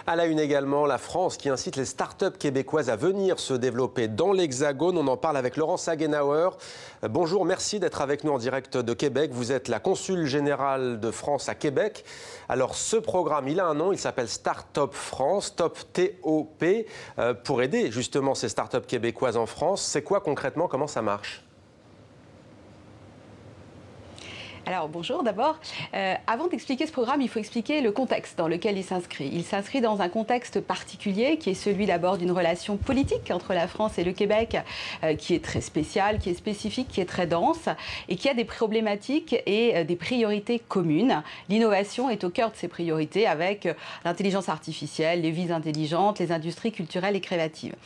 À la une également, la France qui incite les start-up québécoises à venir se développer dans l'Hexagone. On en parle avec Laurence Sagenauer. Bonjour, merci d'être avec nous en direct de Québec. Vous êtes la consul générale de France à Québec. Alors ce programme, il a un nom, il s'appelle Start-up France, TOP, T-O-P, pour aider justement ces start-up québécoises en France. C'est quoi concrètement, comment ça marche ? Alors bonjour d'abord. Avant d'expliquer ce programme, il faut expliquer le contexte dans lequel il s'inscrit. Il s'inscrit dans un contexte particulier qui est celui d'abord d'une relation politique entre la France et le Québec qui est très spéciale, qui est spécifique, qui est très dense et qui a des problématiques et des priorités communes. L'innovation est au cœur de ces priorités avec l'intelligence artificielle, les villes intelligentes, les industries culturelles et créatives.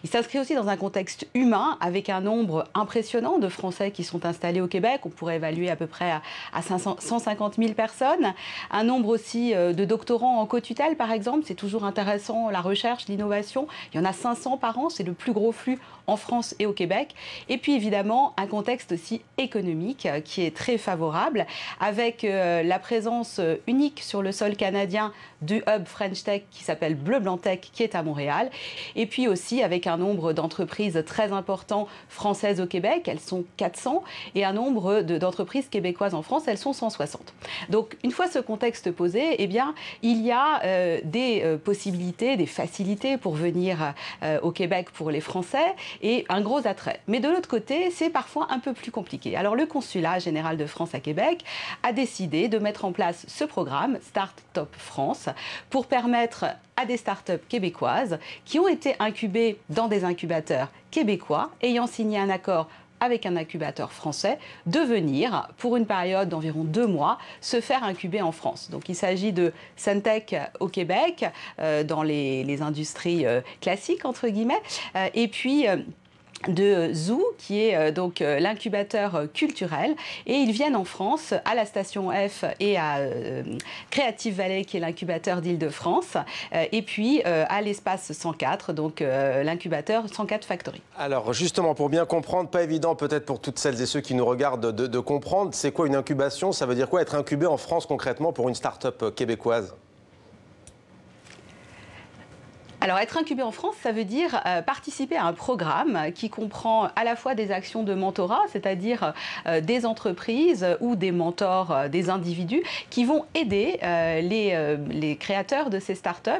Il s'inscrit aussi dans un contexte humain avec un nombre impressionnant de Français qui sont installés au Québec. On pourrait évaluer à peu près à 150 000 personnes. Un nombre aussi de doctorants en co-tutelle, par exemple. C'est toujours intéressant, la recherche, l'innovation. Il y en a 500 par an. C'est le plus gros flux en France et au Québec. Et puis, évidemment, un contexte aussi économique qui est très favorable, avec la présence unique sur le sol canadien du hub French Tech qui s'appelle Bleu Blanc Tech, qui est à Montréal. Et puis aussi avec un nombre d'entreprises très important françaises au Québec. Elles sont 400. Et un nombre d'entreprises québécoises en France, elles sont 160. Donc, une fois ce contexte posé, eh bien, il y a des possibilités, des facilités pour venir au Québec pour les Français et un gros attrait. Mais de l'autre côté, c'est parfois un peu plus compliqué. Alors, le Consulat général de France à Québec a décidé de mettre en place ce programme Start-up France pour permettre à des start-up québécoises qui ont été incubées dans des incubateurs québécois, ayant signé un accord avec un incubateur français, de venir, pour une période d'environ 2 mois, se faire incuber en France. Donc il s'agit de Suntech au Québec, dans les industries classiques, entre guillemets, et puis de Zoo, qui est donc l'incubateur culturel. Et ils viennent en France, à la Station F et à Creative Valley, qui est l'incubateur d'Île-de-France, et puis à l'Espace 104, donc l'incubateur 104 Factory. Alors justement, pour bien comprendre, pas évident peut-être pour toutes celles et ceux qui nous regardent de comprendre, c'est quoi une incubation? Ça veut dire quoi être incubé en France concrètement pour une start-up québécoise? Alors, être incubé en France, ça veut dire participer à un programme qui comprend à la fois des actions de mentorat, c'est-à-dire des entreprises ou des mentors, des individus qui vont aider les créateurs de ces startups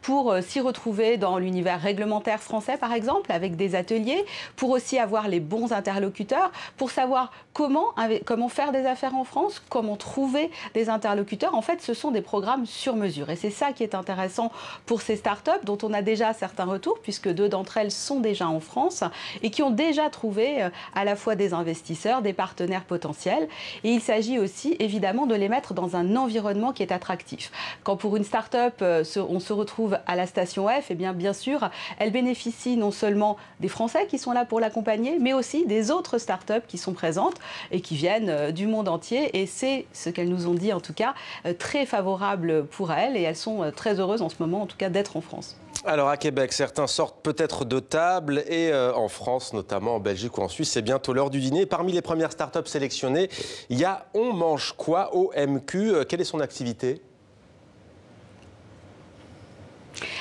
pour s'y retrouver dans l'univers réglementaire français, par exemple, avec des ateliers, pour aussi avoir les bons interlocuteurs, pour savoir comment faire des affaires en France, comment trouver des interlocuteurs. En fait, ce sont des programmes sur mesure. Et c'est ça qui est intéressant pour ces startups dont on a déjà certains retours, puisque 2 d'entre elles sont déjà en France et qui ont déjà trouvé à la fois des investisseurs, des partenaires potentiels. Et il s'agit aussi, évidemment, de les mettre dans un environnement qui est attractif. Quand pour une start-up, on se retrouve à la Station F, eh bien sûr, elle bénéficie non seulement des Français qui sont là pour l'accompagner, mais aussi des autres start-up qui sont présentes et qui viennent du monde entier. Et c'est ce qu'elles nous ont dit, en tout cas, très favorable pour elles. Et elles sont très heureuses en ce moment, en tout cas, d'être en France. Alors à Québec, certains sortent peut-être de table et en France, notamment en Belgique ou en Suisse, c'est bientôt l'heure du dîner. Parmi les premières startups sélectionnées, il y a On Mange Quoi, OMQ. Quelle est son activité ?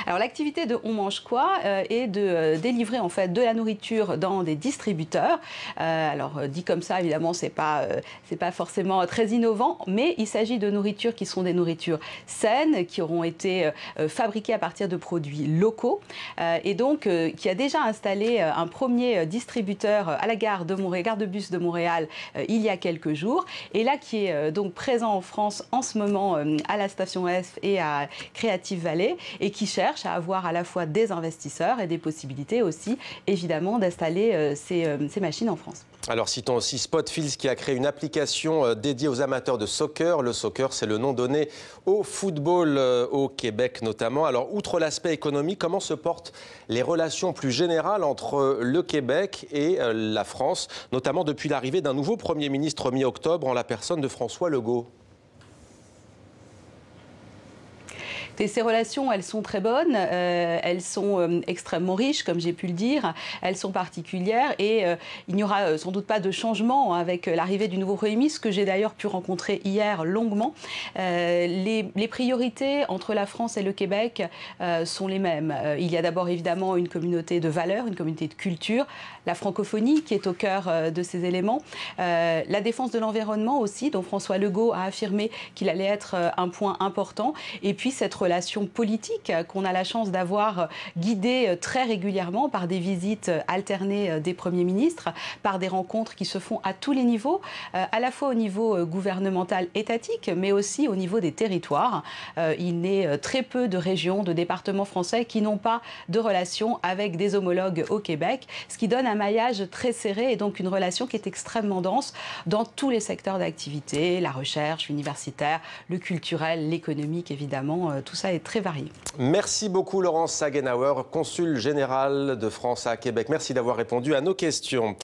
Alors l'activité de On Mange Quoi est de délivrer en fait de la nourriture dans des distributeurs. Alors dit comme ça, évidemment, c'est pas forcément très innovant, mais il s'agit de nourritures qui sont des nourritures saines, qui auront été fabriquées à partir de produits locaux, et donc qui a déjà installé un premier distributeur à la gare de Montréal, gare de bus de Montréal, il y a quelques jours, et là qui est donc présent en France en ce moment à la Station F et à Creative Valley, et qui cherche à avoir à la fois des investisseurs et des possibilités aussi, évidemment, d'installer ces machines en France. Alors citons aussi Spotfields qui a créé une application dédiée aux amateurs de soccer. Le soccer, c'est le nom donné au football au Québec notamment. Alors outre l'aspect économique, comment se portent les relations plus générales entre le Québec et la France, notamment depuis l'arrivée d'un nouveau Premier ministre mi-octobre en la personne de François Legault? Ces relations, elles sont très bonnes, elles sont extrêmement riches, comme j'ai pu le dire, elles sont particulières et il n'y aura sans doute pas de changement avec l'arrivée du nouveau Premier ministre, que j'ai d'ailleurs pu rencontrer hier longuement. Les priorités entre la France et le Québec sont les mêmes. Il y a d'abord évidemment une communauté de valeurs, une communauté de culture, la francophonie qui est au cœur de ces éléments, la défense de l'environnement aussi, dont François Legault a affirmé qu'il allait être un point important, et puis cette relation politique qu'on a la chance d'avoir guidée très régulièrement par des visites alternées des premiers ministres, par des rencontres qui se font à tous les niveaux, à la fois au niveau gouvernemental étatique, mais aussi au niveau des territoires. Il n'est très peu de régions, de départements français qui n'ont pas de relation avec des homologues au Québec, ce qui donne un maillage très serré et donc une relation qui est extrêmement dense dans tous les secteurs d'activité, la recherche, l'universitaire, le culturel, l'économique évidemment, tout ça est très varié. Merci beaucoup Laurence Sagenauer, consul général de France à Québec. Merci d'avoir répondu à nos questions.